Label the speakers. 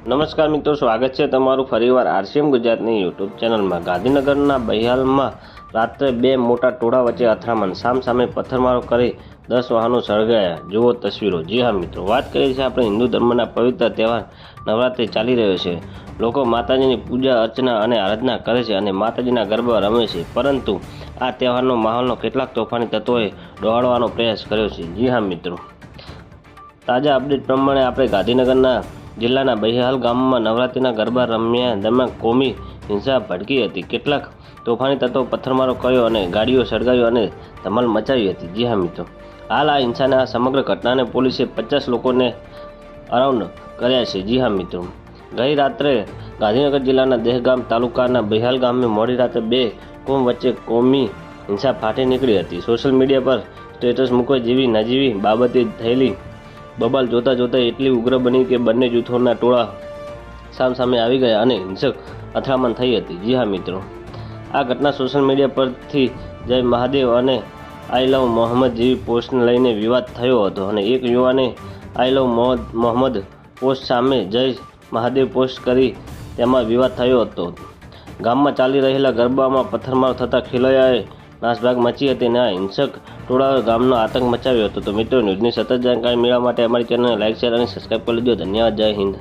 Speaker 1: નમસ્કાર મિત્રો, સ્વાગત છે તમારું ફરીવાર આરસીએમ ગુજરાતની યુટ્યુબ ચેનલમાં। ગાંધીનગરના બહિહાલમાં રાત્રે બે મોટા ટોળા વચ્ચે અથડામણ, સામસામે પથ્થરમારો કરી 10 વાહનો સળગાયા। જુઓ તસવીરો। જી હા મિત્રો, વાત કરીએ છીએ આપણે હિન્દુ ધર્મના પવિત્ર તહેવાર નવરાત્રિ ચાલી રહ્યો છે। લોકો માતાજીની પૂજા અર્ચના અને આરાધના કરે છે અને માતાજીના ગરબા રમે છે, પરંતુ આ તહેવારનો માહોલનો કેટલાક તોફાની તત્વોએ ડહોળવાનો પ્રયાસ કર્યો છે। જી હા મિત્રો, તાજા અપડેટ પ્રમાણે આપણે ગાંધીનગરના જિલ્લાના બહિહાલ ગામમાં નવરાત્રિના ગરબા રમ્યા દરમિયાન કોમી હિંસા ભડકી હતી। કેટલાક તોફાની તત્વો પથ્થરમારો કર્યો અને ગાડીઓ સળગાવી અને ધમાલ મચાવી હતી। જી હા મિત્રો, હાલ આ હિંસાને આ સમગ્ર ઘટનાને પોલીસે 50 લોકોને અરાઉન્ડ કર્યા છે। જી હા મિત્રો, ગઈ રાત્રે ગાંધીનગર જિલ્લાના દહેગામ તાલુકાના બહિહાલ ગામે મોડી રાત્રે બે કોમ વચ્ચે કોમી હિંસા ફાટી નીકળી હતી। સોશિયલ મીડિયા પર સ્ટેટસ મૂકવા જેવી નજીવી બાબતે થયેલી બબાલ જોતા એટલી ઉગ્ર બની કે બંને જૂથોના ટોળા સામસામે આવી ગયા અને હિંસક અથડામણ થઈ હતી। જી હા મિત્રો, આ ઘટના સોશિયલ મીડિયા પરથી જય મહાદેવ અને આઈ લવ મોહમ્મદ જેવી પોસ્ટને લઈને વિવાદ થયો હતો અને એક યુવાને આઈ લવ મોહમ્મદ પોસ્ટ સામે જય મહાદેવ પોસ્ટ કરી તેમાં વિવાદ થયો હતો। ગામમાં ચાલી રહેલા ગરબામાં પથ્થરમારો થતાં ખેલૈયાએ નાસભાગ મચી હતી અને આ હિંસક ટોળાએ ગામનો આતંક મચાવ્યો હતો। તો મિત્રો, ન્યૂઝની સતત જાણકારી મેળવવા માટે અમારી ચેનલને લાઇક, શેર અને સબસ્ક્રાઈબ કરી લેજો। ધન્યવાદ। જય હિન્દ।